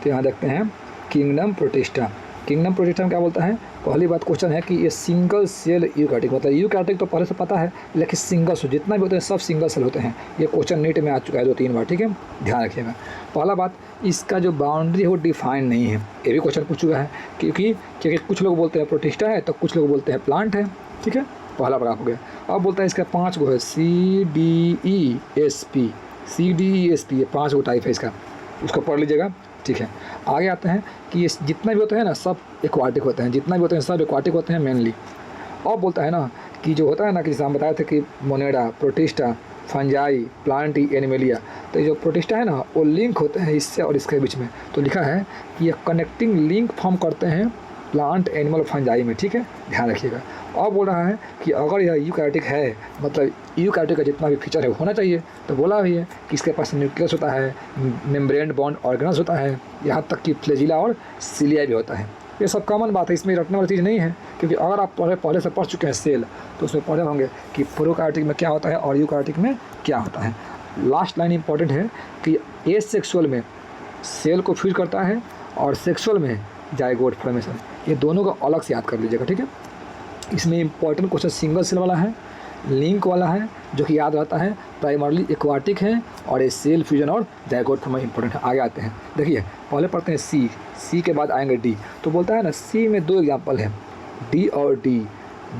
तो यहाँ देखते हैं किंगडम प्रोटिस्टा। किंगडम प्रोटिस्टा में क्या बोलता है, पहली बात क्वेश्चन है कि ये सिंगल सेल यूकैरियोटिक, मतलब यूकैरियोटिक तो पहले से पता है, लेकिन सिंगल सेल जितना भी होते हैं सब सिंगल सेल होते हैं। ये क्वेश्चन नीट में आ चुका है 2-3 बार, ठीक है, ध्यान रखिएगा। पहला बात, इसका जो बाउंड्री है वो डिफाइन नहीं है, ये भी क्वेश्चन पूछ चुका है, क्योंकि कुछ लोग बोलते हैं प्रोटिस्टा है तो कुछ लोग बोलते हैं प्लांट है, ठीक है, पहला पढ़ा हो गया। अब बोलता है इसका 5 गो है, CDESP, CDESP, ये 5 गो टाइप है इसका, उसको पढ़ लीजिएगा, ठीक है। आगे आते हैं कि ये जितना भी होते हैं ना सब एक्वाटिक होते हैं, जितना भी होते हैं सब एक्वाटिक होते हैं मेनली। और बोलता है ना कि जो होता है ना कि जैसे हम बताए थे कि मोनेडा, प्रोटिस्टा, फंजाई, प्लांटी, एनिमेलिया, तो ये जो प्रोटिस्टा है ना वो लिंक होते हैं इससे और इसके बीच में। तो लिखा है कि ये कनेक्टिंग लिंक फॉर्म करते हैं प्लांट, एनिमल, फंजाई में, ठीक है, ध्यान रखिएगा। और बोल रहा है कि अगर यह यूकैरियोटिक है, मतलब यूकैरियोटिक का जितना भी फीचर है होना चाहिए, तो बोला भी है कि इसके पास न्यूक्लियस होता है, मेम्ब्रेन बॉन्ड ऑर्गेनल्स होता है, यहाँ तक कि फ्लैजिला और सिलिया भी होता है। ये सब कॉमन बात है, इसमें रटने वाली चीज़ नहीं है, क्योंकि अगर आप पहले से पढ़ चुके हैं सेल तो उसमें पढ़े होंगे कि प्रोकैरियोटिक में क्या होता है और यूकैरियोटिक में क्या होता है। लास्ट लाइन इंपॉर्टेंट है कि एसेक्सुअल में सेल को फीड करता है और सेक्सुअल में जाइगोट फॉर्मेशन, ये दोनों को अलग से याद कर लीजिएगा, ठीक है। इसमें इंपॉर्टेंट क्वेश्चन सिंगल सेल वाला है, लिंक वाला है जो कि याद रहता है, प्राइमरली एक्वाटिक है, और ये सेल फ्यूजन और जाइगोट फॉर्मेशन इंपॉर्टेंट है। आगे आते हैं, देखिए पहले पढ़ते हैं सी के बाद आएंगे डी। तो बोलता है ना सी में 2 एग्जाम्पल है, डी और डी,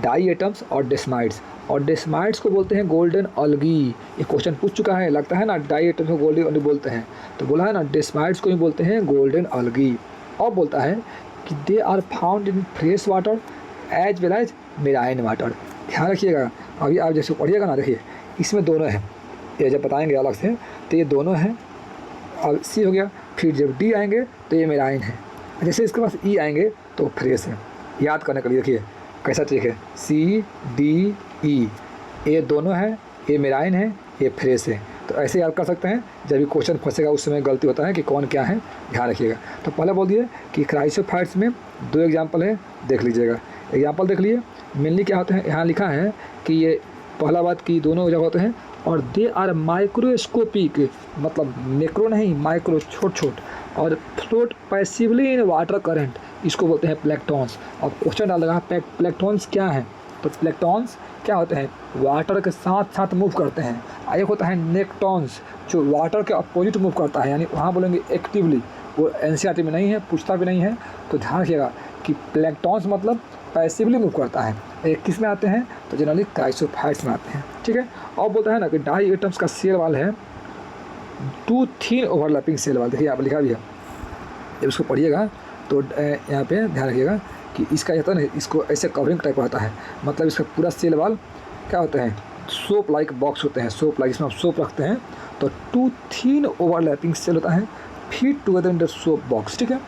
डाई एटम्स और डेस्माइड्स। और डेस्माइड्स को बोलते हैं गोल्डन अलगी, ये क्वेश्चन पूछ चुका है, लगता है ना डाई एटम्स को गोल्डन अलगी बोलते हैं, तो बोला है ना डेस्माइड्स को भी बोलते हैं गोल्डन अलगी। और बोलता है कि they are found in fresh water as well as marine water. ध्यान रखिएगा, अभी आप जैसे पढ़िएगा ना, देखिए इसमें दोनों हैं, ये जब बताएंगे अलग से, तो ये दोनों हैं, और सी हो गया, फिर जब डी आएंगे तो ये मेराइन है, जैसे इसके पास ई आएंगे तो फ्रेश है। याद करने के लिए देखिए कैसा ट्रिक है, CDE, ये दोनों है, ये मेराइन है, ये फ्रेश है। तो ऐसे याद कर सकते हैं, जब भी क्वेश्चन फंसेगा उस समय गलती होता है कि कौन क्या है, ध्यान रखिएगा। तो पहले बोल दिए कि क्राइसोफाइट्स में 2 एग्जाम्पल है, देख लीजिएगा, एग्जाम्पल देख लिए। मेनली क्या होते हैं, यहाँ लिखा है कि ये पहला बात कि दोनों जगह होते हैं, और दे आर माइक्रोस्कोपिक, मतलब मैक्रो नहीं, माइक्रो, छोट, और float passively in water current, इसको बोलते हैं प्लैंक्टन्स। और क्वेश्चन डाल लगा प्लैंक्टन्स क्या है, तो प्लैंक्टन्स क्या होते हैं, वाटर के साथ साथ मूव करते हैं। एक होता है नेक्टॉन्स जो वाटर के अपोजिट मूव करता है, यानी वहाँ बोलेंगे एक्टिवली, वो NCERT में नहीं है, पूछता भी नहीं है, तो ध्यान रखिएगा कि प्लैंक्टन्स मतलब पैसिवली मूव करता है। ये किस में आते हैं, तो जनरली क्राइसोफाइट्स में आते हैं, ठीक है। और बोलता है ना कि डाई एटम्स का सेल वाल है 2 थिन ओवरलैपिंग सेल वाल, देखिए आप लिखा भी है, जब इसको पढ़िएगा तो यहाँ पे ध्यान रखिएगा कि इसका होता है ना, इसको ऐसे कवरिंग टाइप होता है, मतलब इसका पूरा सेल वाल क्या होता है, सोप लाइक बॉक्स होते हैं, सोप लाइक, इसमें आप सोप रखते हैं, तो 2 थिन ओवरलैपिंग सेल होता है, fit together in the soap box, ठीक है।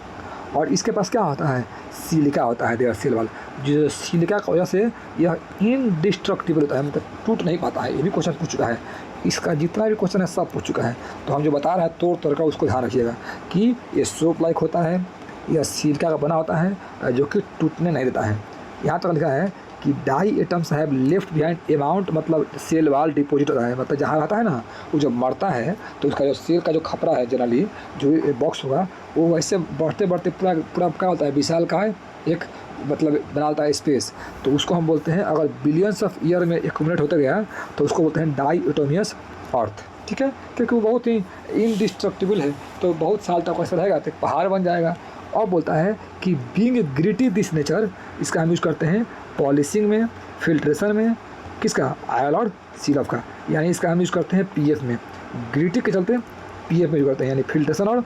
और इसके पास क्या होता है, सिलिका होता है देयर सेल वाल, जो सिलिका की वजह से यह इनडिस्ट्रक्टिबल होता है, मतलब टूट नहीं पाता है। ये भी क्वेश्चन पूछ चुका है, इसका जितना भी क्वेश्चन है सब पूछ चुका है। तो हम जो बता रहे हैं तोड़ का उसको ध्यान रखिएगा कि ये सोप लाइक होता है, यह सिलिका का बना होता है जो कि टूटने नहीं देता है। यहाँ तक लिखा है कि diatoms have left behind amount, मतलब सेल वाल डिपॉजिट होता है, मतलब जहाँ रहता है ना वो जब मरता है तो उसका जो सेल का जो खपरा है, जनरली जो बॉक्स होगा वो वैसे बढ़ते पूरा क्या होता है, विशाल का है एक, मतलब बनाता है स्पेस, तो उसको हम बोलते हैं, अगर बिलियंस ऑफ ईयर में एक्यूमुलेट होते गया तो उसको बोलते हैं डाई एटोमियस अर्थ, ठीक है, क्योंकि वो बहुत ही इनडिस्ट्रक्टिबल है, तो बहुत साल तक ऐसा रहेगा तो पहाड़ बन जाएगा। और बोलता है कि बीइंग ग्रिटी दिस नेचर, इसका हम यूज़ करते हैं पॉलिशिंग में, फिल्ट्रेशन में, किसका, आयल और सिरप का, यानी इसका हम यूज़ करते हैं PF में, ग्रिटी के चलते PF में यूज़ करते हैं, यानी फिल्ट्रेशन और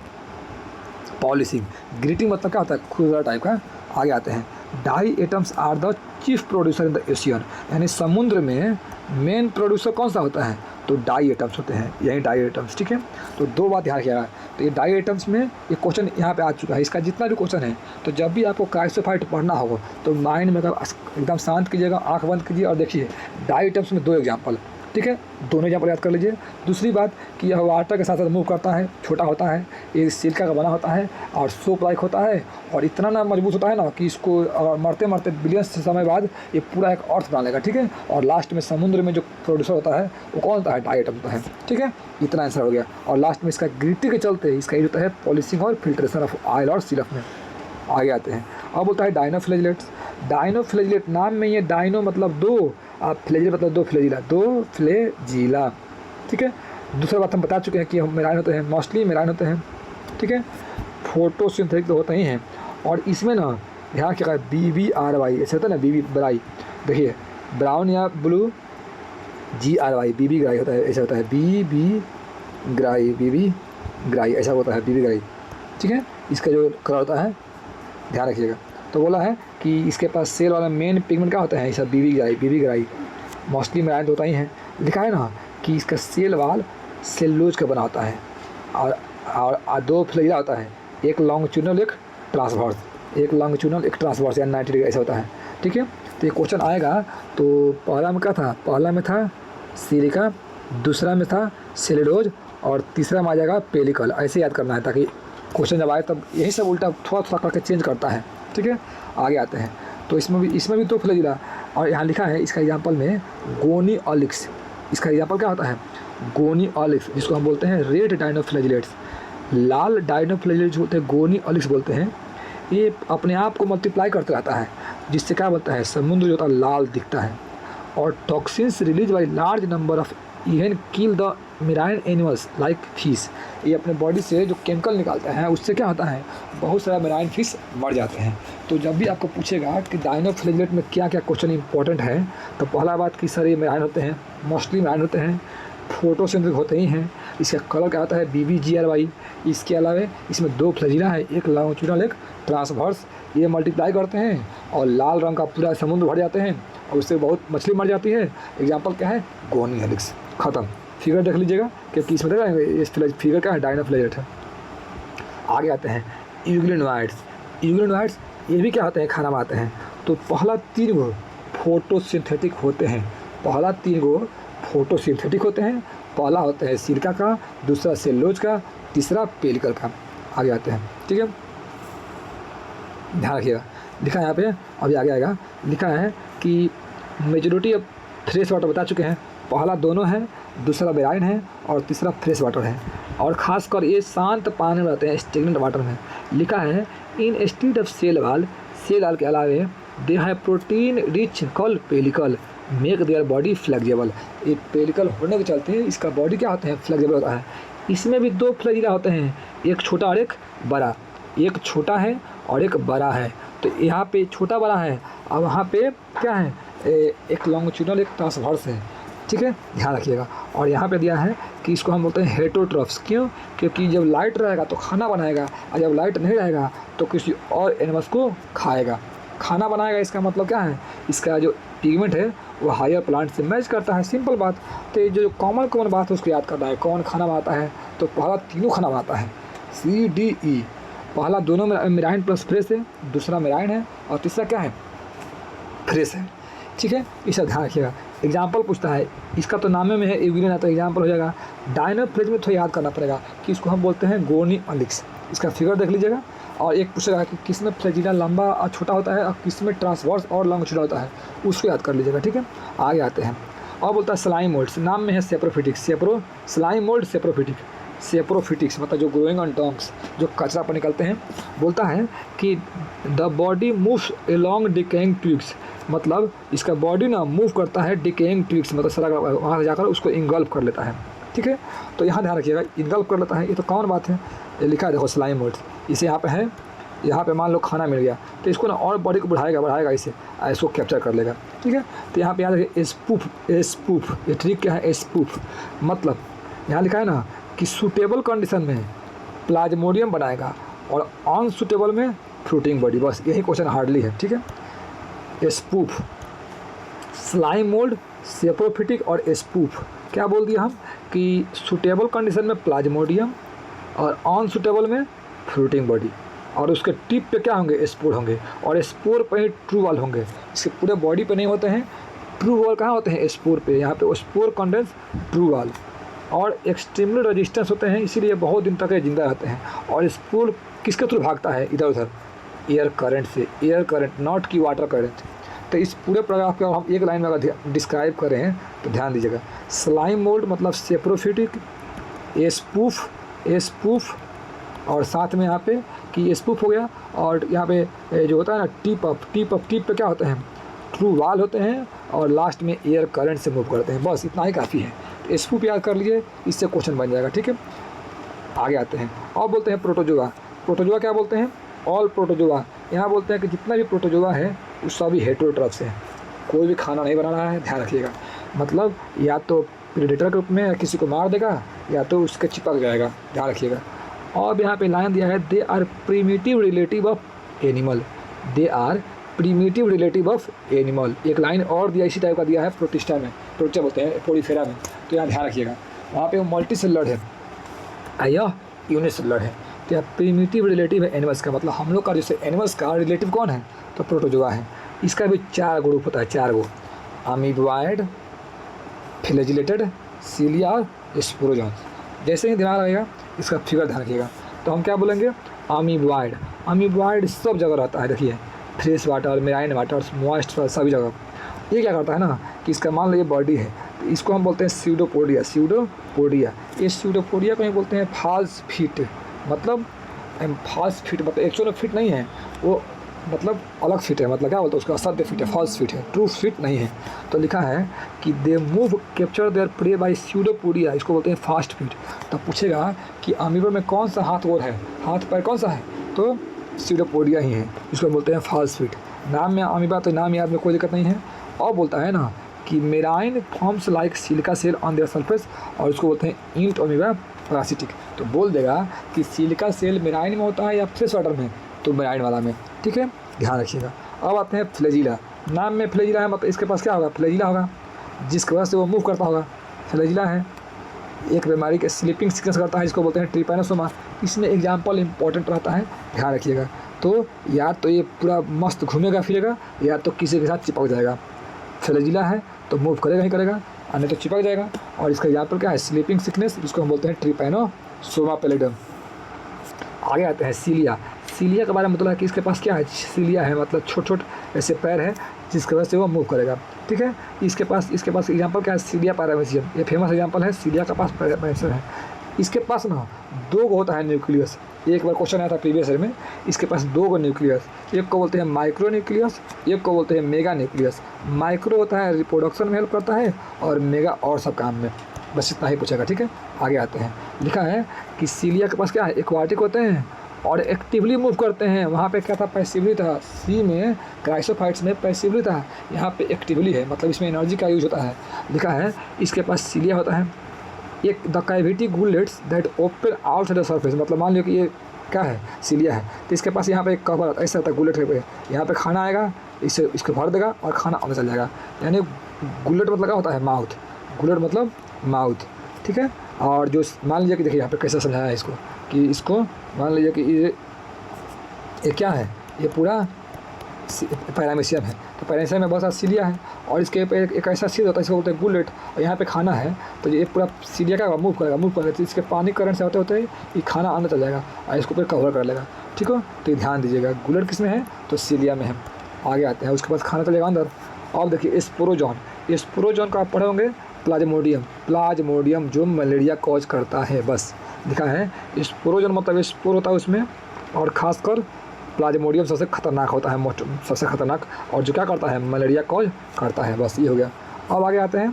पॉलिशिंग। ग्रिटिंग मतलब क्या होता है, खुरदरा टाइप का। आगे आते हैं, diatoms are the chief producer in the ocean, यानी समुद्र में मेन प्रोड्यूसर कौन सा होता है, तो डाई एटम्स होते हैं, यही डाई एटम्स, ठीक है। तो 2 बात ध्यान रखिएगा, तो ये डाई एटम्स में ये क्वेश्चन यहाँ पे आ चुका है, इसका जितना भी क्वेश्चन है, तो जब भी आपको क्राइसोफाइट पढ़ना होगा तो माइंड में एकदम शांत कीजिएगा, आँख बंद कीजिए और देखिए डाई एटम्स में 2 एग्जाम्पल, ठीक है, दोनों एग्जाम्पल याद कर लीजिए। दूसरी बात कि यह वाटर के साथ साथ मूव करता है, छोटा होता है, ये सिलिका का बना होता है और सोप लाइक होता है और इतना ना मजबूत होता है ना कि इसको मरते मरते बिलियंस समय बाद ये पूरा एक अर्थ बना लेगा। ठीक है, और लास्ट में समुद्र में जो प्रोड्यूसर होता है वो कौन होता है? डाइट होता है। ठीक है, इतना आंसर हो गया। और लास्ट में इसका ग्रेविटी के चलते इसका यूज होता है पॉलिशिंग और फिल्ट्रेशन ऑफ ऑयल और सिरप में। आगे आते हैं, अब बोलता है डायनोफ्लैजिलेट्स। डायनोफ्लैजिलेट, नाम में ये डायनो मतलब दो, आप फ्लैजिलेट मतलब दो फ्लैजिला, दो फ्लैजिला। ठीक है, दूसरा बात हम बता चुके हैं कि हम मेराइन होते हैं, मोस्टली मेराइन होते हैं। ठीक है, फोटोसिंथेटिक तो होते ही हैं। और इसमें ना ध्यान क्या है, BBRY ऐसे होता है ना, BB ब्राई, देखिए ब्राउन या ब्लू, GRY BB ग्राई होता है, ऐसा होता है BB ग्राई ऐसा होता है BB ग्राई। ठीक है, इसका जो कलर होता है ध्यान रखिएगा। तो बोला है कि इसके पास सेल वाला मेन पिगमेंट क्या होता है? ऐसा BB ग्राई मोस्टली मेराइन तो होता ही है। लिखा है ना कि इसका सेल वाल सेलुलोज का बना होता है और दो फ्लैजिला होता है, एक लॉन्गिट्यूडनल एक ट्रांसवर्स, एक लॉन्गिट्यूडनल एक ट्रांसवर्स या 90 डिग्री ऐसा होता है। ठीक है, तो ये क्वेश्चन आएगा तो पहला में क्या था? पहला में था सिलिका, दूसरा में था सेलुलोज और तीसरा में आ जाएगा पेलिकल। ऐसे याद करना है ताकि क्वेश्चन जब आए तब यही सब उल्टा थोड़ा थोड़ा करके चेंज करता है। ठीक है, आगे आते हैं तो इसमें भी दो फ्लैजिला और यहाँ लिखा है इसका एग्जांपल में गोनी ऑलिक्स। इसका एग्जांपल क्या होता है? गोनी ऑलिक्स, जिसको हम बोलते हैं रेड डायनोफ्लैजिलेट्स। लाल डायनोफ्लैजिलेट्स होते हैं गोनी ऑलिक्स बोलते हैं। ये अपने आप को मल्टीप्लाई करते रहता है, जिससे क्या बोलता है? समुद्र जो होता है लाल दिखता है। और toxins release by large number of even kill the marine animals like fish. ये अपने बॉडी से जो केमिकल निकालता है उससे क्या होता है? बहुत सारा मेराइन फिश मर जाते हैं। तो जब भी आपको पूछेगा कि डायनोफ्लैजिलेट में क्या क्या क्वेश्चन इंपॉर्टेंट है, तो पहला बात कि सर ये मेराइन होते हैं, मोस्टली मेराइन होते हैं, फोटोसिंथेटिक होते ही हैं। इसका कलर क्या होता है? BBGRY। इसके अलावा इसमें दो फ्लैजिला है, एक लॉन्गिट्यूडनल एक ट्रांसवर्स। ये मल्टीप्लाई करते हैं और लाल रंग का पूरा समुद्र भर जाते हैं और उससे बहुत मछली मर जाती है। एग्जाम्पल क्या है? गोनी ऑलिक्स। ख़त्म। फिगर देख लीजिएगा कि इसमें देख रहे हैं, इस फिगर क्या है? डायनोफ्लैजिलेट है। आगे आते हैं यूग्लिनोइड्स। यूग्लिनोइड्स ये भी क्या होते हैं? खाना में आते हैं। तो पहला 3 गो फोटोसिंथेटिक होते हैं। पहला 3 गो फोटोसिंथेटिक होते हैं। पहला होता है सिलिका का, दूसरा सेलुलोज का, तीसरा पेलिकल का। आगे आते हैं। ठीक है, ध्यान रखिएगा। लिखा है यहाँ पे, अभी आगे आएगा, लिखा है कि मेजॉरिटी ऑफ फ्रेश वाटर बता चुके हैं। पहला दोनों है, दूसरा मेराइन है और तीसरा फ्रेश वाटर है। और ख़ासकर ये शांत पानी में रहते हैं, स्टेगनेंट वाटर में। लिखा है इन स्टीड ऑफ सेल वाल के अलावे दे है protein rich call pellicle make their body flexible. ये पेलिकल होने के चलते इसका बॉडी क्या होता है? फ्लेक्सिबल होता है। इसमें भी दो फ्लैजिला होते हैं, एक छोटा और एक बड़ा। एक छोटा है और एक बड़ा है। तो यहाँ पे छोटा बड़ा है और वहाँ पे क्या है? एक लॉन्गिट्यूडनल एक ट्रांसवर्स है। ठीक है, ध्यान रखिएगा। और यहाँ पे दिया है कि इसको हम बोलते हैं हेटरोट्रॉफ्स। क्यों? क्योंकि जब लाइट रहेगा तो खाना बनाएगा और जब लाइट नहीं रहेगा तो किसी और एनिमल्स को खाएगा। खाना बनाएगा इसका मतलब क्या है? इसका जो पिगमेंट है वो हायर प्लांट से मैच करता है। सिंपल बात। तो ये जो कॉमन बात है उसको याद करना है। कौन खाना बनाता है? तो पहला तीनों खाना बनाता है, CDE। पहला दोनों में मेराइन प्लस फ्रेश है, दूसरा मेराइन है और तीसरा क्या है? फ्रेश है। ठीक है, इसका ध्यान रखिएगा। एग्जाम्पल पूछता है, इसका तो नामे में है यूग्लिन है तो एग्जाम्पल हो जाएगा। डायनोफ्लैजिलेट में थोड़ा याद करना पड़ेगा कि इसको हम बोलते हैं गोनी ऑलिक्स। इसका फिगर देख लीजिएगा। और एक पूछेगा कि किस में फ्लैजिला लंबा और छोटा होता है और किस में ट्रांसवर्स और लॉन्गिट्यूडनल होता है, उसको याद कर लीजिएगा। ठीक है, आगे आते हैं। और बोलता है स्लाइम मोल्ड्स। नाम में है सेप्रोफिटिक्स। स्लाइम मोल्ड सेप्रोफिटिक्स मतलब जो ग्रोइंग ऑन टंग्स, जो कचरा पर निकलते हैं। बोलता है कि the body moves along decaying twigs. मतलब इसका बॉडी ना मूव करता है डिकेइंग ट्विग्स, मतलब सड़ा वहाँ से जाकर उसको इंगल्फ कर लेता है। ठीक है, तो यहाँ ध्यान रखिएगा, इंगल्फ कर लेता है, ये तो कौन बात है? ये लिखा है देखो स्लाइम मोल्ड्स। इसे यहाँ पे है, यहाँ पे मान लो खाना मिल गया तो इसको ना और बॉडी को बढ़ाएगा इसे, इसको कैप्चर कर लेगा। ठीक है, तो यहाँ पे याद रखिए स्पूफ। ये ट्रिक क्या है? स्पूफ मतलब यहाँ लिखा है ना कि सूटेबल कंडीशन में प्लाज्मोडियम बनाएगा और अनसूटेबल में फ्रूटिंग बॉडी। बस यही क्वेश्चन हार्डली है। ठीक है, स्पूफ, स्लाइम मोल्ड, सेप्रोफिटिक और स्पूफ। क्या बोल दिया हम कि सूटेबल कंडीशन में प्लाज्मोडियम और अनसूटेबल में फ्रूटिंग बॉडी। और उसके टिप पे क्या होंगे? स्पोर होंगे और स्पोर पर ही ट्रू वाल होंगे। इसके पूरे बॉडी पे नहीं होते हैं, ट्रू वॉल कहाँ होते हैं? स्पोर पे। यहाँ पे स्पोर कंडेंस ट्रू वॉल। और एक्सट्रीमली रेजिस्टेंस होते हैं, इसीलिए बहुत दिन तक ये जिंदा रहते हैं। और स्पोर किसके थ्रू भागता है इधर उधर? एयर करंट से। एयर करंट, नॉट की वाटर करंट। तो इस पूरे पैराग्राफ को हम एक लाइन में अगर डिस्क्राइब करें तो ध्यान दीजिएगा। स्लाइम मोल्ड मतलब सेप्रोफिटिक, स्पूफ और साथ में यहाँ पे कि स्पूफ हो गया। और यहाँ पे जो होता है ना टिप पे क्या होते हैं? ट्रू वॉल होते हैं और लास्ट में एयर करंट से मूव करते हैं। बस इतना ही काफ़ी है। तो स्पूफ याद कर लीजिए, इससे क्वेश्चन बन जाएगा। ठीक है, आगे आते हैं और बोलते हैं प्रोटोजोआ। प्रोटोजोआ क्या बोलते हैं? All protozoa. यहाँ बोलते हैं कि जितना भी प्रोटोजोआ है वो सभी हेटेरोट्रॉप्स है, कोई भी खाना नहीं बना रहा है, ध्यान रखिएगा। मतलब या तो प्रेडेटर के रूप में किसी को मार देगा या तो उसके चिपक जाएगा, ध्यान रखिएगा। और यहाँ पे लाइन दिया है, they are primitive relative of animal. They are primitive relative of animal. एक लाइन और दिया इसी टाइप का दिया है प्रोटिस्टा में, प्रोटिस्टा बोलते हैं पोरीफेरा में। तो यहाँ ध्यान रखिएगा, वहाँ पे वो मल्टी सेलुलर है, यह यूनिसेलुलर है। तो यह प्रीमिटिव रिलेटिव है एनिमल्स का। मतलब हम लोग का जैसे एनिमल्स का रिलेटिव कौन है? तो प्रोटोजोआ है। इसका भी 4 ग्रुप होता है, 4 गो, अमीबॉइड, फ्लैजिलेटेड, सीलिया और स्पोरोजोन। जैसे ही दिमाग रहेगा इसका फिगर ध्यान रखिएगा। तो हम क्या बोलेंगे? अमीबॉइड। अमीबॉइड सब जगह रहता है, देखिए fresh water, marine water, moist सभी जगह। ये क्या करता है ना कि इसका मान लीजिए बॉडी है, तो इसको हम बोलते हैं स्यूडोपोडिया। स्यूडोपोडिया, ये स्यूडोपोडिया को हम बोलते हैं फॉल्स फीट। मतलब फॉल्स फीट मतलब एक्चुअल फिट नहीं है वो, मतलब अलग फिट है। मतलब क्या बोलते हैं उसका? असत्य फिट है, फॉल्स फिट है, ट्रू फिट नहीं है। तो लिखा है कि they move capture their prey by pseudopodia, इसको बोलते हैं फास्ट फिट। तो पूछेगा कि अमीबा में कौन सा हाथ और है, हाथ पैर कौन सा है? तो स्यूडोपोडिया ही है, इसको बोलते हैं फॉल्स फिट। नाम में अमीबा, तो नाम याद में कोई दिक्कत नहीं है। और बोलता है ना कि marine forms like silica cell on their surface, और उसको बोलते हैं इंट अमीबा पैरासिटिक। तो बोल देगा कि सिलिका सेल मेराइन में होता है या फ्रेश वाटर में? तो मेराइन वाला में। ठीक है, ध्यान रखिएगा। अब आते हैं फ्लैजिला। नाम में फ्लैजिला है, मतलब इसके पास क्या होगा? फ्लैजिला होगा, जिसकी वजह से वो मूव करता होगा, फ्लैजिला है। एक बीमारी के स्लीपिंग सिकनेस करता है, जिसको बोलते हैं ट्रिपैनोसोमा। इसमें एग्जाम्पल इंपॉर्टेंट रहता है, ध्यान रखिएगा। तो या तो ये पूरा मस्त घूमेगा फिरेगा या तो किसी के साथ चिपक जाएगा। फ्लैजिला है तो मूव करेगा ही करेगा, और नहीं तो चिपक जाएगा। और इसका एग्जाम्पल क्या है? स्लीपिंग सिकनेस, जिसको हम बोलते हैं ट्रिपैनोसोमा पैलिडम। आगे आते हैं सीलिया। सीलिया के बारे में मतलब है कि इसके पास क्या है? सीलिया है, मतलब छोटे ऐसे पैर है जिसकी वजह से वो मूव करेगा। ठीक है, इसके पास एग्जाम्पल क्या है? सीलिया पैरामेसियम, ये फेमस एग्जाम्पल है। सीलिया के पास पैरामेसियम है। इसके पास ना 2 होता है न्यूक्लियस। एक बार क्वेश्चन आया था प्रीवियस ईयर में, इसके पास 2 न्यूक्लियस। एक को बोलते हैं माइक्रो न्यूक्लियस, एक को बोलते हैं मेगा न्यूक्लियस। माइक्रो होता है रिप्रोडक्शन में हेल्प करता है और मेगा और सब काम में। बस इतना ही पूछेगा। ठीक है, आगे आते हैं। लिखा है कि सीलिया के पास क्या है? एक्वाटिक होते हैं और एक्टिवली मूव करते हैं। वहाँ पे क्या था? पैसिवली था। सी में क्राइसोफाइट्स में पैसिवली था, यहाँ पे एक्टिवली है, मतलब इसमें एनर्जी का यूज होता है। लिखा है इसके पास सीलिया होता है। एक the cavity gullets that open out the surface, मतलब मान लो कि ये क्या है? सीलिया है, तो इसके पास यहाँ पे एक कवर ऐसा होता है गुलेट पे, यहाँ पे खाना आएगा, इससे इसको भर देगा और खाना अंदर चल जाएगा। यानी गुलेट मतलब क्या होता है? माउथ। गुलेट मतलब माउथ। ठीक है, और जो मान लीजिए कि देखिए यहाँ पे कैसे समझाया है इसको, कि इसको मान लीजिए कि ये क्या है? ये पूरा पैरामेसियम है। तो पैरामेसियम में बहुत सारा सीलिया है और इसके पे एक ऐसा सील होता है, इसको बोलते हैं गुलेट। और यहाँ पे खाना है तो ये पूरा सीलिया का मूव करेगा। तो इसके पानी करंट से होते होते ये खाना अंदर चल जाएगा और इसको फिर कवर कर लेगा। ठीक हो, तो ये ध्यान दीजिएगा। गुलेट किस में है? तो सीलिया में है। आगे आते हैं, उसके पास खाना चलेगा अंदर। और देखिए स्पोरोजोन, स्पोरोजोन का आप पढ़े होंगे प्लाज्मोडियम जो मलेरिया कॉज करता है। बस लिखा है स्पोरोजोन मतलब स्पोर होता है उसमें, और खासकर प्लाज्मोडियम सबसे खतरनाक होता है, सबसे खतरनाक, और जो क्या करता है? मलेरिया कॉज करता है। बस ये हो गया। अब आगे आते हैं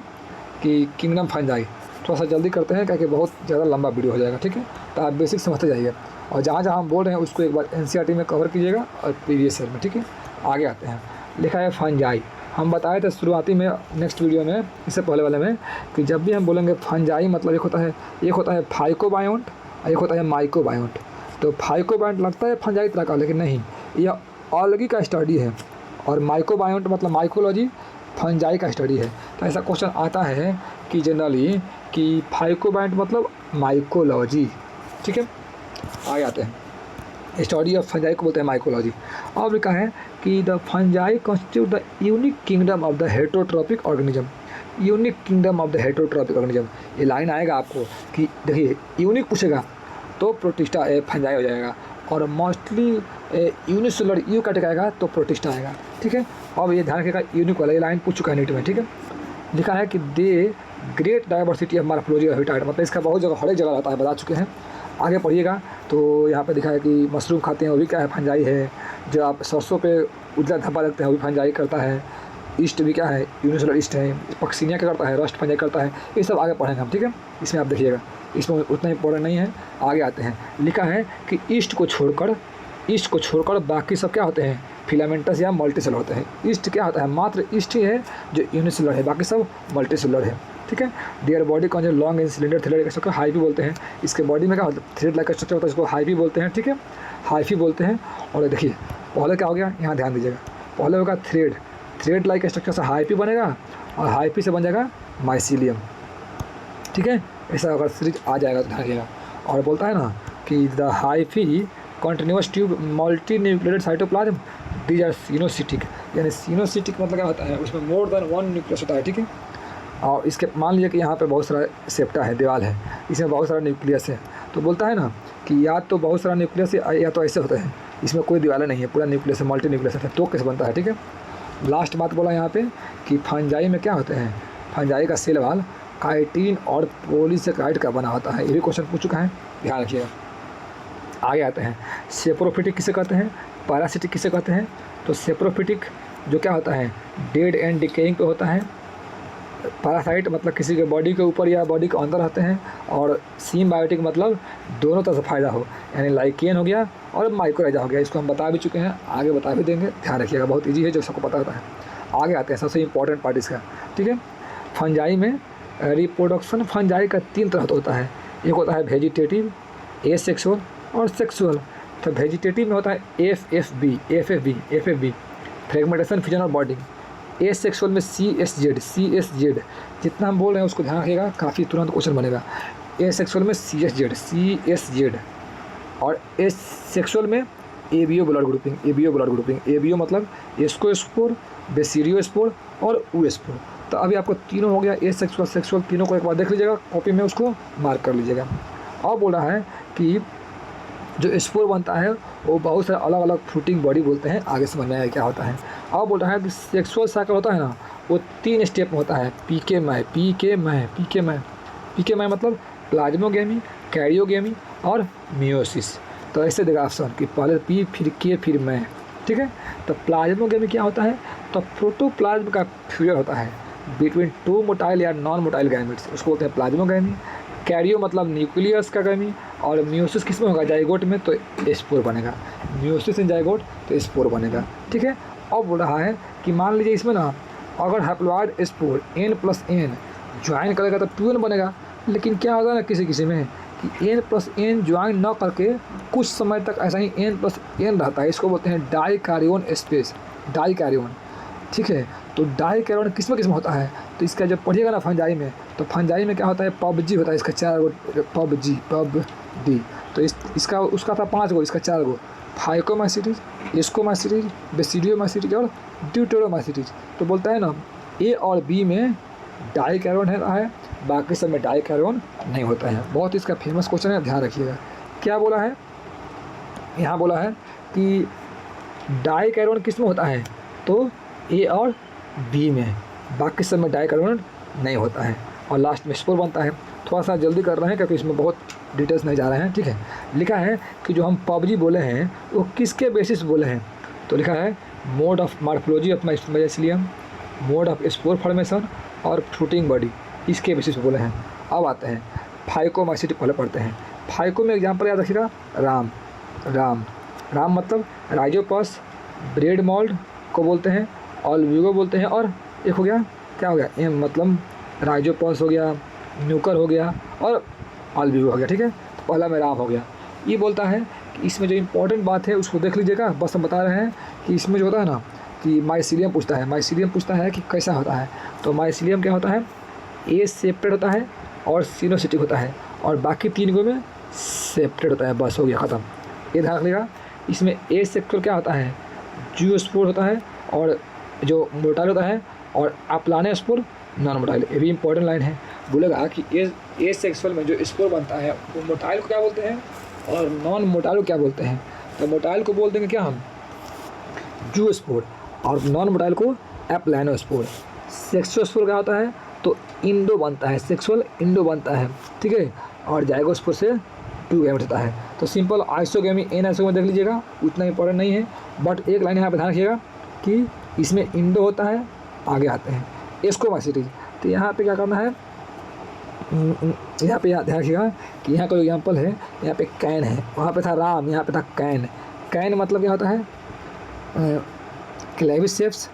कि किंगडम फंजाई। थोड़ा सा जल्दी करते हैं क्योंकि बहुत ज़्यादा लंबा वीडियो हो जाएगा। ठीक है, तो आप बेसिक समझते जाइए और जहाँ जहाँ हम बोल रहे हैं उसको एक बार एनसीईआरटी में कवर कीजिएगा और प्रीवियस ईयर में। ठीक है, आगे आते हैं। लिखा है फंजाई। हम बताए थे शुरुआती में, नेक्स्ट वीडियो में, इससे पहले वाले में, कि जब भी हम बोलेंगे फंजाई मतलब एक होता है फाइकोबायोन्ट और एक होता है माइकोबायोन्ट। तो फाइकोबायोन्ट लगता है फंजाई तरह का, लेकिन नहीं, यह ऑलगी का स्टडी है। और माइकोबायोन्ट मतलब माइकोलॉजी, फंजाई का स्टडी है। तो ऐसा क्वेश्चन आता है कि जनरली कि फाइकोबायोन्ट मतलब माइकोलॉजी। ठीक है, आगे आते हैं। स्टडी ऑफ फंजाई को बोलते हैं माइकोलॉजी। अब लिखा है कि the fungi constitute the unique kingdom of the heterotrophic organism. Unique kingdom of the heterotrophic organism, ये लाइन आएगा आपको कि देखिए यूनिक पूछेगा तो प्रोटिस्टा फंजाई हो जाएगा, और मोस्टली यूनिसेलुलर यू कट आएगा तो प्रोटिस्टा आएगा। ठीक है, अब ये ध्यान रखिएगा यूनिक वाला, ये लाइन पूछ चुका है नीट में। ठीक है, लिखा है कि they great diversity of morphology of habitat, मतलब इसका बहुत जगह हर एक जगह रहता है, बता चुके हैं। आगे पढ़िएगा तो यहाँ पे दिखा है कि मशरूम खाते हैं वो भी क्या है, फंजाई है। जो आप सरसों पे उजला धब्बा लगते हैं वो भी फंजाई करता है। ईस्ट भी क्या है, यूनिसेलुलर ईस्ट है। पक्सीनिया क्या करता है, रस्ट फंजाई करता है। ये सब आगे पढ़ेंगे हम। ठीक है, इसमें आप देखिएगा, इसमें उतना इंपॉर्टेंट नहीं है। आगे आते हैं, लिखा है कि ईस्ट को छोड़कर बाकी सब क्या होते हैं, फिलामेंटस या मल्टीसेलुलर होते हैं। ईस्ट क्या होता है, मात्र ईस्ट ही है जो यूनिसेलुलर है, बाकी सब मल्टीसेलुलर है। ठीक है, देयर बॉडी कौन है, long and cylinder thread structure hyphae बोलते हैं। इसके बॉडी में क्या होता है, थ्रेड लाइक स्ट्रक्चर होता है, इसको हाइफी बोलते हैं। ठीक है, हाइफी बोलते हैं। और देखिए पहले क्या हो गया, यहाँ ध्यान दीजिएगा, पहले होगा थ्रेड लाइक स्ट्रक्चर से हाइफी बनेगा, और हाइफी से बन जाएगा माइसीलियम। ठीक है, ऐसा अगर सीरीज आ जाएगा तो ध्यान रखिएगा। और बोलता है ना कि the hyphae continuous tube multinucleated cytoplasm these are coenocytic, यानी सिनोसिटिक मतलब क्या होता है, उसमें मोर देन वन न्यूक्लियस होता है। ठीक है, और इसके मान लीजिए कि यहाँ पे बहुत सारा सेप्टा है, दीवार है, इसमें बहुत सारा न्यूक्लियस है, तो बोलता है ना कि या तो बहुत सारा न्यूक्लियस है या तो ऐसे होता है, इसमें कोई दीवार नहीं है, पूरा न्यूक्लियस है, मल्टी न्यूक्लियस है, तो कैसे बनता है। ठीक है, लास्ट बात बोला यहाँ पे कि फंजाई में क्या होते हैं, फंजाई का सेल वाल काइटिन और पॉलीसेकेराइड का बना होता है। ये भी क्वेश्चन पूछ चुका है, ध्यान रखिएगा। आगे आते हैं, सेप्रोफिटिक किसे कहते हैं, पैरासिटिक किसे कहते हैं। तो सेप्रोफिटिक जो क्या होता है, डेड एंड डिकेइंग पे होता है। पैरासाइट मतलब किसी के बॉडी के ऊपर या बॉडी के अंदर रहते हैं। और सिम्बायोटिक मतलब दोनों तरह से फ़ायदा हो, यानी लाइकेन हो गया और माइकोराइजा हो गया। इसको हम बता भी चुके हैं, आगे बता भी देंगे, ध्यान रखिएगा, बहुत ईजी है जो सबको पता होता है। आगे आते हैं, सबसे इंपॉर्टेंट पार्ट इसका। ठीक है, फंजाई में रिप्रोडक्शन फंजाई का 3 तरह होता है। एक होता है वेजिटेटिव, एसेक्सुअल और सेक्सुअल। तो वेजिटेटिव में होता है एफ.एफ.बी, फ्रेगमेंटेशन, फिजन और बॉन्डिंग। एसेक्सुअल में सी.एस.जेड, जितना हम बोल रहे हैं उसको ध्यान रखिएगा, काफ़ी तुरंत क्वेश्चन बनेगा। एसेक्सुअल में सी.एस.जेड, और एसेक्सुअल में एबीओ ब्लड ग्रुपिंग। एबीओ मतलब एस्कोस्पोर, बेसिरियोस्पोर और ऊस्पोर। तो अभी आपको तीनों हो गया, एसेक्सुअल, सेक्सुअल, तीनों को एक बार देख लीजिएगा कॉपी में, उसको मार्क कर लीजिएगा। और बोल रहा है कि जो स्पोर बनता है वो बहुत सारे अलग अलग फ्रूटिंग बॉडी बोलते हैं, आगे समझ में आया क्या होता है। और बोल रहा है कि सेक्सुअल साइकिल होता है ना, वो 3 स्टेप में होता है। पीके मैं मतलब प्लाज्मोगेमी, कैरियोगेमी और मियोसिस। तो ऐसे देगा ऑप्शन कि पहले पी फिर के फिर मैं। ठीक है, तो प्लाज्मोगेमी क्या होता है, तो प्रोटोप्लाज्म का फ्यूजन होता है बिटवीन 2 मोटाइल या नॉन मोटाइल गैमेट्स, उसको बोलते हैं प्लाज्मोगेमी। कैरियो मतलब न्यूक्लियस का गैमी, और मियोसिस किस में होगा, जाइगोट में, तो स्पोर बनेगा। मियोसिस इन जाइगोट तो स्पोर बनेगा। ठीक है, अब बोल रहा है कि मान लीजिए इसमें ना अगर हैप्लॉइड स्पोर N+N ज्वाइन करेगा तो 2N बनेगा, लेकिन क्या होगा ना किसी में कि N+N ज्वाइन न करके कुछ समय तक ऐसा ही N+N रहता है, इसको बोलते हैं डाइकैरियोन स्पेस, डाइकैरियोन। ठीक है, तो डाइकैरियोन किस में होता है, तो इसका जब पढ़िएगा ना फंजाई में, तो फंजाई में क्या होता है, पबजी होता है, इसका 4 गो पबजी, तो इसका उसका था 5 गो, इसका 4 गो, फाइकोमाइसिटीज, एस्कोमाइसिटीज, बेसिडियोमाइसिटीज और ड्यूटेरोमाइसिटीज। तो बोलता है ना ए और बी में डाइकैरियोन है, बाकी सब में डाइकैरियोन नहीं होता है। बहुत इसका फेमस क्वेश्चन है, ध्यान रखिएगा। क्या बोला है, यहाँ बोला है कि डाइकैरियोन किस में होता है, तो ए और बी में, बाकी सब में डाइकैरियोन नहीं होता है, और लास्ट में स्पोर बनता है। थोड़ा सा जल्दी कर रहे हैं क्योंकि इसमें बहुत डिटेल्स नहीं जा रहे हैं। ठीक है, लिखा है कि जो हम पबजी बोले हैं वो किसके बेसिस बोले हैं, तो लिखा है mode of morphology of mycelium, mode of spore formation और फ्रूटिंग बॉडी, इसके बेसिस बोले हैं। अब आते हैं फाइकोमाइसिटी, पहले पढ़ते हैं। फाइको में एग्जाम्पल याद रखिएगा, राम मतलब राइजोपस, ब्रेड मोल्ड को बोलते हैं, ऑल्विगो बोलते हैं, और एक हो गया क्या हो गया, एम मतलब राइजोपस हो गया, न्यूकर हो गया और ऑल्विगो हो गया। ठीक है, तो पहला में राम हो गया। ये बोलता है कि इसमें जो इम्पोर्टेंट बात है उसको देख लीजिएगा, बस हम बता रहे हैं कि इसमें जो होता है ना कि माइसीलियम पूछता है कि कैसा होता है, तो माइसीलियम क्या होता है, ए सेप्टेड होता है और सिनोसिटिक होता है, और बाकी 3 गो में सेप्टेड होता है, बस हो गया ख़त्म। ये ध्यान रखिएगा इसमें ए सेक्सुअल क्या होता है, जियोस्पोर होता है, और जो मोटाइल होता है, और अप्लानोस्पोर नॉन मोटाइल। ये भी इंपॉर्टेंट लाइन है। बोलेगा कि ए सेक्सुअल में जो स्पोर बनता है वो मोटाइल को क्या बोलते हैं और नॉन मोटाइल को क्या बोलते हैं। तो मोटाइल को बोल देंगे क्या हम, जियोस्पोर, और नॉन मोटाइल को अप्लानोस्पोर। सेक्सोस्पोर क्या होता है, तो इंडो बनता है, सेक्सुअल इंडो बनता है, ठीक है, और जाइगोस्पोर से 2 गैमेट होता है। तो सिंपल आइसोगेमी एन आइसोगेमी देख लीजिएगा, उतना इंपॉर्टेंट नहीं है, बट एक लाइन यहाँ पे ध्यान रखिएगा कि इसमें इंडो होता है, आगे आते हैं एस्कोमाइसिटीज। तो यहाँ पे क्या करना है, यहाँ पे ध्यान रखिएगा कि यहाँ का जो एग्जाम्पल है, यहाँ पे कैन है, वहाँ पे था राम, यहाँ पे था कैन। कैन मतलब क्या होता है, क्लेविसेप्स,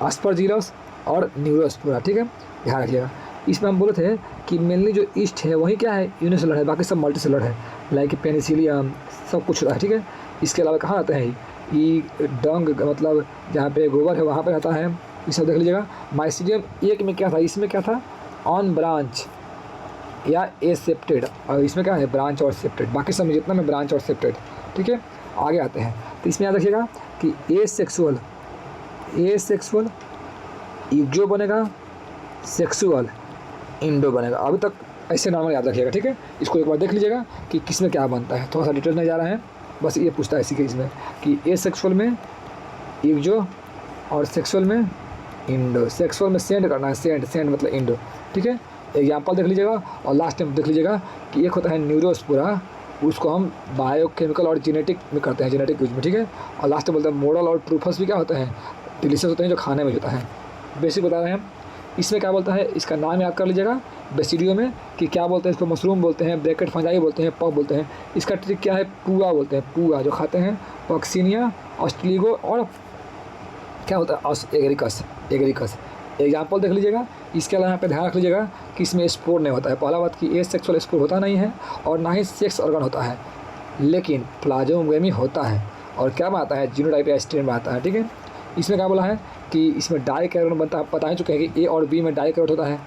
एस्परजिलस और न्यूरोस्पोरा, ठीक है, ध्यान रखिएगा। इसमें हम बोले थे कि मेनली जो ईस्ट है वही क्या है, यूनिसेलुलर है, बाकी सब मल्टीसेलुलर है, लाइक पेनिसिलियम सब कुछ है, ठीक है। इसके अलावा कहाँ आता है, ये डंग मतलब जहाँ पे गोबर है वहाँ पे रहता है, ये सब देख लीजिएगा। माइसीडियम एक में क्या था, इसमें क्या था, ऑन ब्रांच या एसेप्टेड, और इसमें क्या है, ब्रांच और सेप्टेड, बाकी सब में जितना में ब्रांच और सेप्टेड, ठीक है। आगे आते हैं, तो इसमें याद रखिएगा कि ए सेक्सुअल इग्जो बनेगा, सेक्सुअल इंडो बनेगा। अभी तक ऐसे नॉर्मल याद रखिएगा, ठीक है। इसको एक बार देख लीजिएगा कि किस में क्या बनता है, थोड़ा सा डिटेल नहीं जा रहा है, बस ये पूछता है इसी के इसमें कि ए सेक्सुअल में इग्जो और सेक्सुअल में इंडो। सेक्सुअल में सेंड करना है, सेंड मतलब इंडो, ठीक है। एग्जाम्पल देख लीजिएगा, और लास्ट टाइम देख लीजिएगा कि एक होता है न्यूरोस्पोरा, उसको हम बायोकेमिकल और जेनेटिक में करते हैं, जेनेटिक यूज में, ठीक है। और लास्ट में बोलते हैं मोडल और ट्रूफस भी क्या होता है, डिलीशियस होते हैं, जो खाने में होता है, बेसिक बता रहे हैं हम। इसमें क्या बोलता है, इसका नाम याद कर लीजिएगा बेसिडियो में कि क्या बोलते हैं, इसको मशरूम बोलते हैं, ब्रैकेट फंजाई बोलते हैं, पग बोलते हैं। इसका ट्रिक क्या है, पुआ बोलते हैं, पुआ जो खाते हैं, पॉक्सीनिया, ऑस्ट्रिगो और क्या होता है, एगरिकस। एग्जाम्पल देख लीजिएगा। इसके अलावा यहाँ पे ध्यान रख लीजिएगा कि इसमें स्पोर नहीं होता है। पहला बात कि ए सेक्सुअल स्पोर होता नहीं है और ना ही सेक्स ऑर्गन होता है, लेकिन प्लाज्मोगेमी होता है, और क्या में आता है, जीनोटाइप या स्ट्रेन में आता है, ठीक है। इसमें क्या बोला है कि इसमें डाइकैरोट बनता है, पता ही चुके हैं कि ए और बी में डाइकैरोट होता है,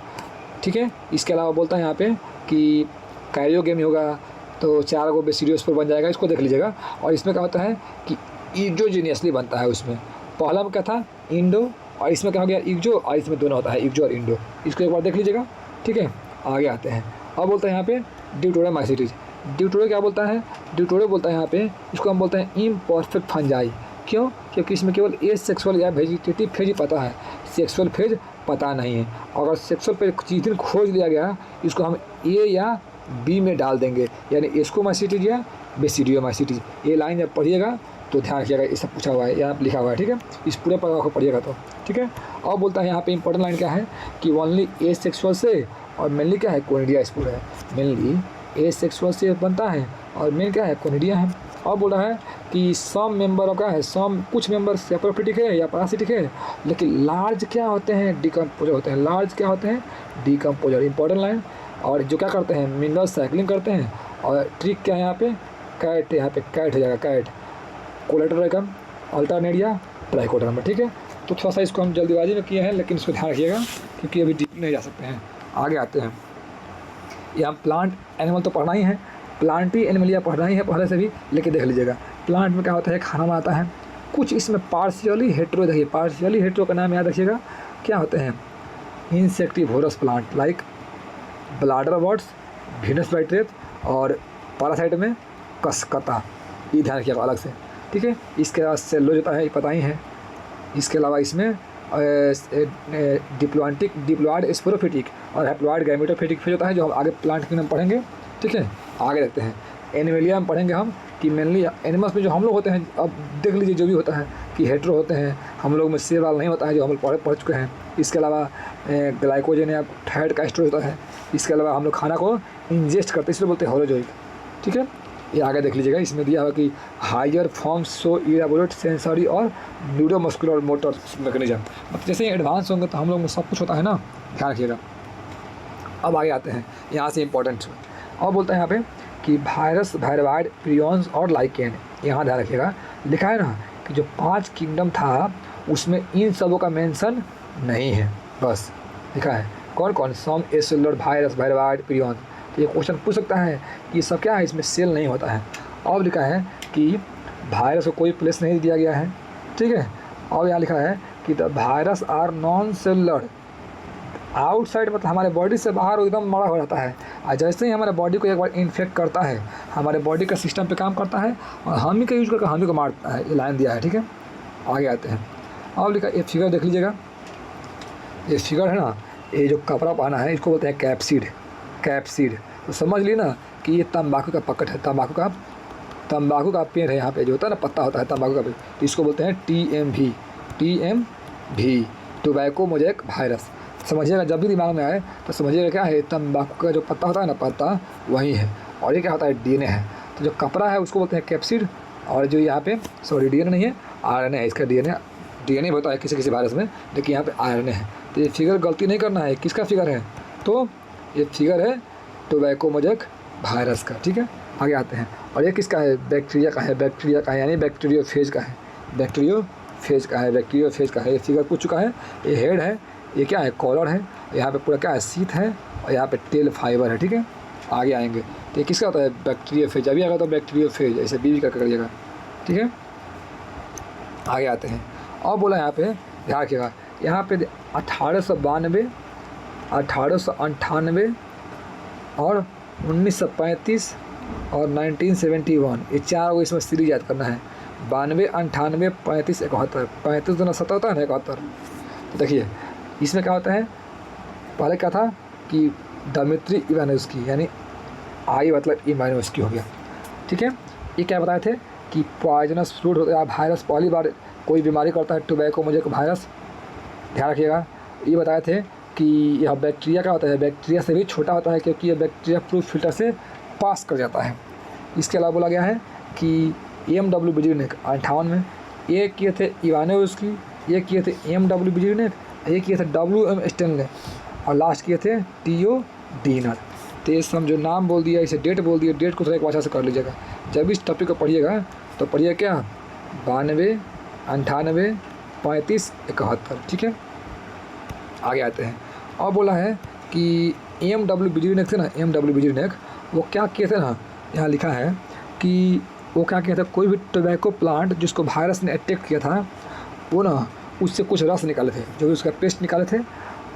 ठीक है। इसके अलावा बोलता है यहाँ पे कि कैरियोगेमी होगा तो 4 गो बेसिडियोस्पोर बन जाएगा, इसको देख लीजिएगा। और इसमें क्या होता है कि इग्जोजीनियसली बनता है, उसमें पहला में क्या था, इंडो, और इसमें क्या हो गया, इग्जो, और इसमें दोनों होता है, इग्जो और इंडो। इसको एक बार देख लीजिएगा, ठीक है। आगे आते हैं, अब बोलता है यहाँ पे ड्यूटोरोमाइसिटीज। ड्यूटोरो क्या बोलता है, ड्यूटोरो बोलता है यहाँ पे, इसको हम बोलते हैं इम्परफेक्ट फंजाई। क्यों, क्योंकि इसमें केवल ए सेक्सुअल या वेजिटेटिव फेज ही पता है, सेक्सुअल फेज पता नहीं है। अगर सेक्सुअल फेज जिस दिन खोज लिया गया, इसको हम ए या बी में डाल देंगे, यानी एस्कोमाइसिटीज या बेसिडियोमाइसिटीज। ये लाइन जब पढ़िएगा तो ध्यान रखिएगा, ये सब पूछा हुआ है, यहाँ लिखा हुआ है, ठीक है। इस पूरे पैराग्राफ को पढ़िएगा तो, ठीक है। और बोलता है यहाँ पे इंपॉर्टेंट लाइन क्या है कि ओनली ए सेक्सुअल से, और मेनली क्या है, कोनिडिया स्पोर है, मेनली ए सेक्सुअल से बनता है, और मेन क्या है, कोनिडिया है। और बोल रहा है कि सम मेंबर ऑफ क्या है, सम कुछ मेंबर सेप्रोफिटिक है या पैरासिटिक है, लेकिन लार्ज क्या होते हैं, डिकम्पोजर होते हैं। लार्ज क्या होते हैं, डिकम्पोजर, इंपॉर्टेंट लाइन। और जो क्या करते हैं, मिनरल साइक्लिंग करते हैं। और ट्रिक क्या है यहाँ पे, कैट, यहाँ पे कैट हो जाएगा, कैट कोलेटोरकम अल्टरनेरिया ट्राइकोडर्मा, ठीक है। तो थोड़ा सा इसको हम जल्दीबाजी में किए हैं, लेकिन इसको ध्यान रखिएगा क्योंकि अभी डीप नहीं जा सकते हैं। आगे आते हैं, यहाँ प्लांट एनिमल तो पढ़ना ही है, प्लांटी एनिमलिया पढ़ना ही है पहले से भी, लेकिन देख लीजिएगा प्लांट में क्या होता है, खाना में आता है कुछ, इसमें पार्शियली हेट्रो, देखिए पार्शियली हेट्रो का नाम याद रखिएगा, क्या होते हैं, insectivorous plant like bladderworts, Venus flytrap, और पैरासाइट में कसकता, ये ध्यान रखिएगा अलग से, ठीक है। इसके अलावा सेलो होता है, पता ही है। इसके अलावा इसमें डिप्लॉयड स्पोरोफिटिक और हैप्लॉयड गैमेटोफिटिक फेज होता है, जो हम आगे प्लांट के नाम पढ़ेंगे, ठीक है। आगे देखते हैं, एनिमलिया में पढ़ेंगे हम कि मेनली एनिमल्स में जो हम लोग होते हैं, अब देख लीजिए जो भी होता है कि हेट्रो होते हैं, हम लोग में सेल वाल नहीं होता है, जो हम लोग पढ़ चुके हैं। इसके अलावा ग्लाइकोजन या फैट का स्टोरेज होता है। इसके अलावा हम लोग खाना को इंजेस्ट करते हैं, इसलिए बोलते हैं होलोजोइक, ठीक है। ये आगे देख लीजिएगा, इसमें दिया हुआ कि higher forms so elaborate sensory और न्यूरोमस्कुलर मोटर मैकेनिज्म, मतलब जैसे एडवांस होंगे तो हम लोग में सब कुछ होता है ना, ध्यान रखिएगा। अब आगे आते हैं, यहाँ से इंपॉर्टेंट और बोलता है यहाँ पे कि वायरस, वायरवाइड, प्रियॉन्स और लाइकेन। यहाँ ध्यान रखिएगा, लिखा है ना कि जो 5 किंगडम था उसमें इन सबों का मेंशन नहीं है, बस लिखा है कौन कौन, सम एसेलुलर, वायरस, वायरवाइड, प्रियॉन्स। तो ये क्वेश्चन पूछ सकता है कि सब क्या है, इसमें सेल नहीं होता है। और लिखा है कि वायरस को कोई प्लेस नहीं दिया गया है, ठीक है। और यहाँ लिखा है कि the virus are non cellular outside, मतलब हमारे बॉडी से बाहर एकदम मरा हो जाता है, और जैसे ही हमारे बॉडी को एक बार इन्फेक्ट करता है हमारे बॉडी का सिस्टम पे काम करता है और हम ही का यूज करके हम ही को मारता है। ये लाइन दिया है, ठीक है। आगे आते हैं। अब लिखा ये फिगर देख लीजिएगा, ये फिगर है ना, ये जो कपड़ा पहना है इसको बोलते हैं कैप्सिड। कैप्सिड तो समझ ली ना कि ये तंबाकू का पकट है, तंबाकू का पेड़ है, यहाँ पे जो होता है ना पत्ता होता है तंबाकू का पेड़, तो इसको बोलते हैं TMV टोबैको मोज़ेक वायरस। समझिएगा, जब भी दिमाग में आए तो समझिएगा क्या है, तंबाकू का जो पत्ता होता है ना, पत्ता वही है, और ये क्या होता है, DNA है। तो जो कपड़ा है उसको बोलते हैं कैप्सिड, और जो यहाँ पे सॉरी DNA नहीं है, RNA है इसका। DNA होता है किसी किसी वायरस में, लेकिन यहाँ पे RNA है। तो ये फिगर गलती नहीं करना है, किसका फिगर है, तो ये फिगर है टोबैको मोज़ेक वायरस का, ठीक है। आगे आते हैं। और ये किसका है, बैक्टीरिया का है, यानी बैक्टीरियोफेज का है, बैक्टीरियोफेज का है। ये फिगर पूछ चुका है। ये हेड है, ये क्या है, कॉलर है, यहाँ पे पूरा क्या है, शीथ है, और यहाँ पे टेल फाइबर है, ठीक है। आगे आएंगे तो ये किसका होता है, बैक्टीरियोफेज। अभी आएगा तो बैक्टीरियोफेज ऐसे बीवी करके करिएगा, ठीक है। आगे आते हैं। और बोला यहाँ पे ध्यान रखिएगा, यहाँ पे 1892, 1898 और 1935 और 1971, ये 4 को इसमें सीरीज याद करना है। 92, 98, 35, 71, 35 दूना 70 होता है ना, 71। तो देखिए इसमें क्या होता है, पहले क्या था कि दिमित्री इवानोव्स्की, यानी आई मतलब इवानोव्स्की हो गया, ठीक है। ये क्या बताए थे कि पॉइजनस फ्रूट होता है वायरस, पहली बार कोई बीमारी करता है टोबैको मोज़ेक वायरस, ध्यान रखिएगा। ये बताए थे कि यह बैक्टीरिया का होता है, बैक्टीरिया से भी छोटा होता है, क्योंकि यह बैक्टीरिया प्रूफ फिल्टर से पास कर जाता है। इसके अलावा बोला गया है कि EMW बिजरीनेक 58 में, ये किए थे इवानोव्स्की, ये किए थे EMW बिजरीनेक, ये किए थे WM स्टेनले, और लास्ट किए थे TO डीनर। तो ये सब जो नाम बोल दिया, इसे डेट बोल दिया, डेट को थोड़ा एक भाषा से कर लीजिएगा। जब इस टॉपिक को पढ़िएगा तो पढ़िए क्या, 92, 98, 35, 71, ठीक है। आगे आते हैं। और बोला है कि EMW बिजरीनेक थे ना, EMW बिजरीनेक, वो क्या किए थे ना, यहाँ लिखा है कि वो क्या किया था, कोई भी टोबैको प्लांट जिसको वायरस ने अटैक किया था, वो ना उससे कुछ रस निकाले थे, जो भी उसका पेस्ट निकाले थे,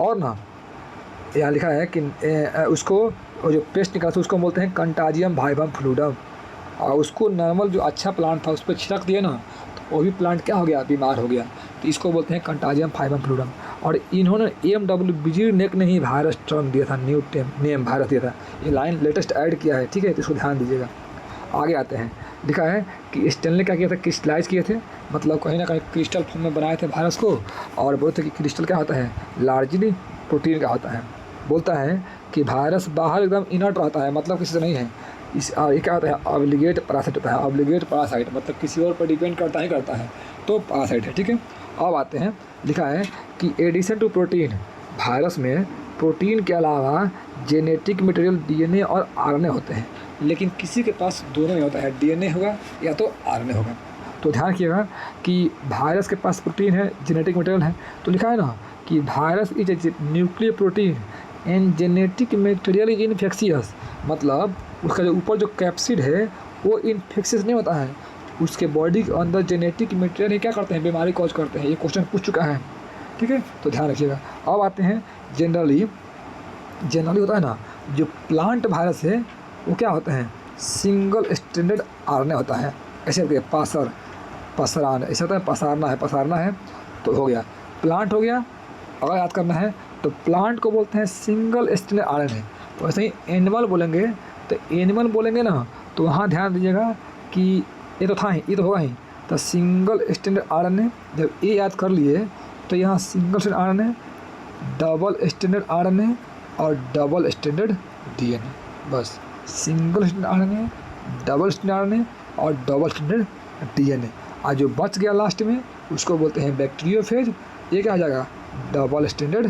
और ना यहाँ लिखा है कि उसको जो पेस्ट निकाला था उसको बोलते हैं कंटाजियम वाइवम फ्लूइडम, और उसको नॉर्मल जो अच्छा प्लांट था उस पर छिड़क दिया ना, तो वो भी प्लांट क्या हो गया, बीमार हो गया। तो इसको बोलते हैं कंटाजियम वाइवम फ्लूइडम। और इन्होंने EMW बिजरीनेक ने ही वायरस टर्म दिया था, न्यू नेम वायरस दिया था। ये लाइन लेटेस्ट ऐड किया है, ठीक है, तो इसको ध्यान दीजिएगा। आगे आते हैं। लिखा है कि स्टेनले क्या किया था, क्रिस्टलाइज किए थे, मतलब कहीं ना कहीं क्रिस्टल फॉर्म में बनाए थे वायरस को, और बोलते कि क्रिस्टल क्या होता है, लार्जली प्रोटीन का होता है। बोलता है कि वायरस बाहर एकदम इनर्ट रहता है, मतलब किसी से नहीं है। ये क्या होता है, ऑब्लिगेट पैरासाइट होता है, ऑब्लिगेट पैरासाइट मतलब किसी और पर डिपेंड करता ही करता है, तो पैरासाइट है, ठीक है। अब आते हैं। लिखा है कि एडिशन टू प्रोटीन, वायरस में प्रोटीन के अलावा जेनेटिक मटेरियल DNA और RNA होते हैं, लेकिन किसी के पास दोनों ही होता है, DNA होगा या तो RNA होगा। तो ध्यान रखिएगा कि वायरस के पास प्रोटीन है, जेनेटिक मटेरियल है। तो लिखा है ना कि virus is a nuclear protein and genetic material is infectious, मतलब उसका जो ऊपर जो कैप्सिड है वो इन्फेक्शियस नहीं होता है, उसके बॉडी के अंदर जेनेटिक मटेरियल ही क्या करते हैं, बीमारी कॉज करते हैं। ये क्वेश्चन पूछ चुका है, ठीक है, तो ध्यान रखिएगा। अब आते हैं जनरली होता है ना, जो प्लांट वायरस है वो क्या होता है, सिंगल स्टैंडर्ड RNA होता है। ऐसे होते पसरान ऐसा होता है, पसारना है, तो हो गया प्लांट हो गया। अगर याद करना है तो प्लांट को बोलते हैं सिंगल स्टैंडर्ड RNA। तो वैसे ही एनिमल बोलेंगे, तो एनिमल बोलेंगे ना, तो वहाँ ध्यान दीजिएगा कि ये तो था ही, ये तो होगा ही, तो सिंगल स्टैंडर्ड RNA। जब ये याद कर लिए तो यहाँ single standard RNA, double standard RNA और डबल स्टैंडर्ड DNA, बस single standard RNA, double standard RNA और डबल स्टैंडर्ड DNA। और जो बच गया लास्ट में उसको बोलते हैं बैक्टीरियोफेज। ये क्या आ जाएगा, डबल स्टैंडर्ड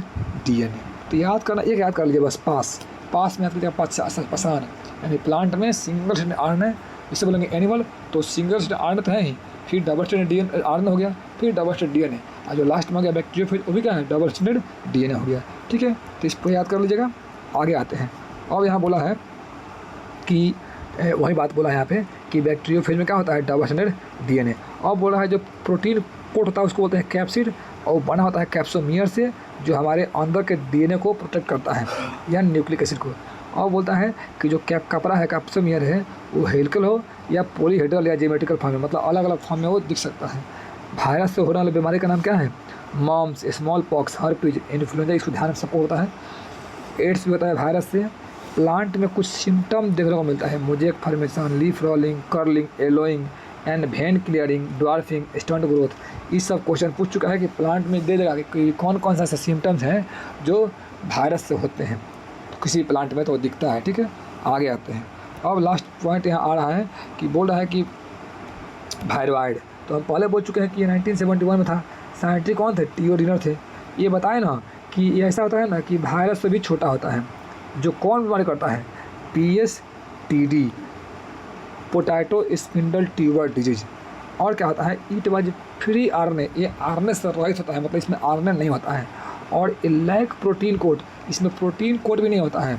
DNA। तो याद करना, एक याद कर लीजिए बस, पास में याद कीजिएगा, पसान, यानी प्लांट में सिंगल स्टैंडर्ड RNA, जिसे बोलेंगे एनिमल, तो सिंगल स्टैंडर्ड RNA तो है ही, फिर डबल स्टैंडर्ड RNA हो गया, फिर डबल स्टैंडर्ड DNA, और जो लास्ट में हो गया बैक्टीरियोफेज, वो भी क्या है, डबल स्टैंडर्ड DNA हो गया, ठीक है। तो इस पर याद कर लीजिएगा। आगे आते हैं। अब यहाँ बोला है कि वही बात बोला है यहाँ पे कि बैक्टीरियोफेज में क्या होता है, डबल स्टैंडर्ड DNA। और बोल रहा है जो प्रोटीन कोट होता है उसको बोलते हैं कैप्सिड, और बना होता है कैप्सोमियर से, जो हमारे अंदर के DNA को प्रोटेक्ट करता है, या न्यूक्लिक एसिड को। और बोलता है कि जो कपड़ा है, कैप्सोमियर है, वो हेलिकल हो या पॉलीहेड्रल या ज्योमेट्रिकल फॉर्म में, मतलब अलग अलग फॉर्म में वो दिख सकता है। वायरस से होने वाली बीमारी का नाम क्या है, mumps, smallpox, herpes, influenza, इसको ध्यान सबको होता है। एड्स भी होता है वायरस से। प्लांट में कुछ सिम्टम देखने को मिलता है, mosaic formation, leaf rolling, curling, yellowing and when clearing, dwarfing, stunt growth. इस सब क्वेश्चन पूछ चुका है कि प्लांट में दे देगा कि कौन कौन सा ऐसे सिम्टम्स हैं जो वायरस से होते हैं, तो किसी प्लांट में तो दिखता है। ठीक है, आगे आते हैं। अब लास्ट पॉइंट यहाँ आ रहा है कि बोल रहा है कि वायरॉइड, तो हम पहले बोल चुके हैं कि ये 1971 में था। साइंटिस्ट कौन थे, टीओ डिनर थे। ये बताए ना कि ये ऐसा होता है ना कि वायरस से भी छोटा होता है, जो कौन बीमारी करता है, PSTD, potato spindle tuber disease. और क्या होता है, ईट वाज फ्री RNA, ये RNA से रहित होता है, मतलब इसमें RNA नहीं होता है। और लैक प्रोटीन कोड, इसमें प्रोटीन कोड भी नहीं होता है,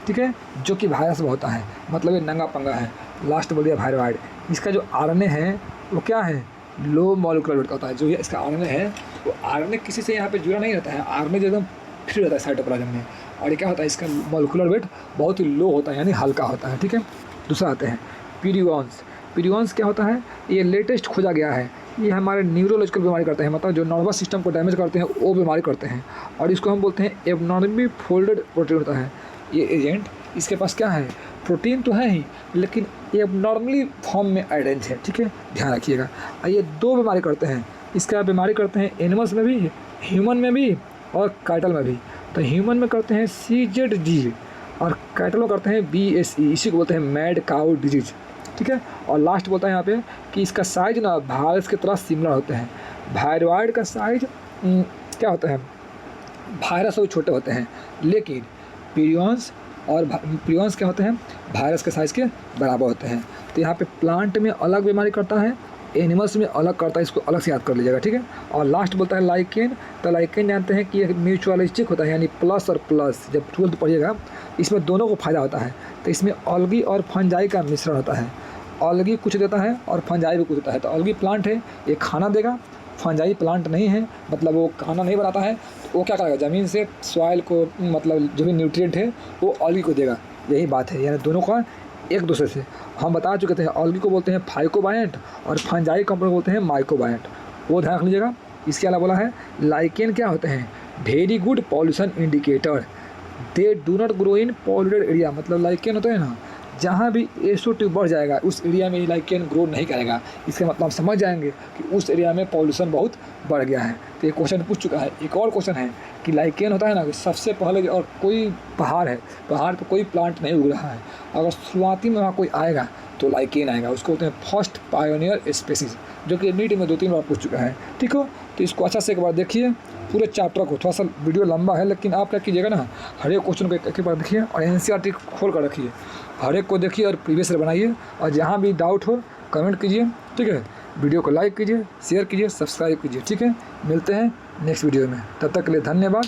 ठीक है, जो कि वायरस में होता है, मतलब ये नंगा पंगा है। लास्ट बोल दिया वायरॉइड। इसका जो RNA है वो क्या है, लो मॉलिक्यूलर वेट का होता है। जो ये इसका RNA है वो RNA किसी से यहाँ पे जुड़ा नहीं रहता है, RNA जो एकदम फ्री रहता है साइटोप्लाज्म में। और ये क्या होता है, इसका मॉलिक्यूलर वेट बहुत ही लो होता है, यानी हल्का होता है। ठीक है, दूसरा आते हैं पीरियॉन्स। पीरियॉन्स क्या होता है, ये लेटेस्ट खोजा गया है। ये हमारे न्यूरोलॉजिकल बीमारी करते हैं, मतलब जो नर्वस सिस्टम को डैमेज करते हैं वो बीमारी करते हैं। और इसको हम बोलते हैं एबनॉर्मली फोल्डेड प्रोटीन होता है ये एजेंट। इसके पास क्या है, प्रोटीन तो है ही, लेकिन एबनॉर्मली फॉर्म में अरेंज है। ठीक है, ध्यान रखिएगा। ये दो बीमारी करते हैं। इसका बीमारी करते हैं एनिमल्स में भी, ह्यूमन में भी और कैटल में भी। तो ह्यूमन में करते हैं CZD और कैटल में करते हैं BSE, इसी को बोलते हैं मैड काउ डिजीज। ठीक है, और लास्ट बोलता है यहाँ पे कि इसका साइज ना वायरस की तरह सिमिलर होते हैं। वायरॉइड का साइज क्या होता है, वायरस से छोटे होते हैं, लेकिन प्रियॉन्स क्या होते हैं, वायरस के साइज़ के बराबर होते हैं। तो यहाँ पे प्लांट में अलग बीमारी करता है, एनिमल्स में अलग करता है, इसको अलग से याद कर लीजिएगा। ठीक है, और लास्ट बोलता है लाइकेन। तो लाइकेन जानते हैं कि एक म्यूचुअलिस्टिक होता है, यानी प्लस और प्लस। जब 12th पढ़िएगा इसमें दोनों को फ़ायदा होता है। तो इसमें ऑल्गी और फंजाई का मिश्रण होता है। ऑल्गी कुछ देता है और फंजाई भी कुछ देता है। तो ऑल्गी प्लांट है, ये खाना देगा। फंजाई प्लांट नहीं है, मतलब वो खाना नहीं बनाता है, तो वो क्या करेगा, ज़मीन से सॉइल को, मतलब जो भी न्यूट्रिएंट है वो ऑल्गी को देगा। यही बात है, यानी दोनों का एक दूसरे से। हम बता चुके थे, ऑल्गी को बोलते हैं फाइकोबायंट और फंजाई कंपाउंड बोलते हैं माइकोबायंट, वो ध्यान रख लीजिएगा। इसके अलावा बोला है लाइकेन क्या होते हैं, very good pollution indicator, they do not grow in polluted area. मतलब लाइकेन होता है ना, जहाँ भी SO2 बढ़ जाएगा उस एरिया में लाइकेन ग्रो नहीं करेगा। इसका मतलब हम समझ जाएंगे कि उस एरिया में पॉल्यूशन बहुत बढ़ गया है। तो ये क्वेश्चन पूछ चुका है। एक और क्वेश्चन है कि लाइकेन होता है ना, कि सबसे पहले और कोई पहाड़ है, पहाड़ पर कोई प्लांट नहीं उग रहा है, अगर शुरुआती में वहाँ कोई आएगा तो लाइकेन आएगा। उसको बोलते हैं फर्स्ट पायोनियर स्पेसीज, जो कि नीट में 2-3 बार पूछ चुका है। ठीक हो, तो इसको अच्छा से एक बार देखिए पूरे चैप्टर को। थोड़ा सा वीडियो लंबा है, लेकिन आप क्या कीजिएगा ना, हर एक क्वेश्चन को एक बार देखिए और NCERT खोल कर रखिए, हर एक को देखिए और प्रीवियस बनाइए। और जहाँ भी डाउट हो कमेंट कीजिए। ठीक है, वीडियो को लाइक कीजिए, शेयर कीजिए, सब्सक्राइब कीजिए। ठीक है, मिलते हैं नेक्स्ट वीडियो में, तब तक के लिए धन्यवाद।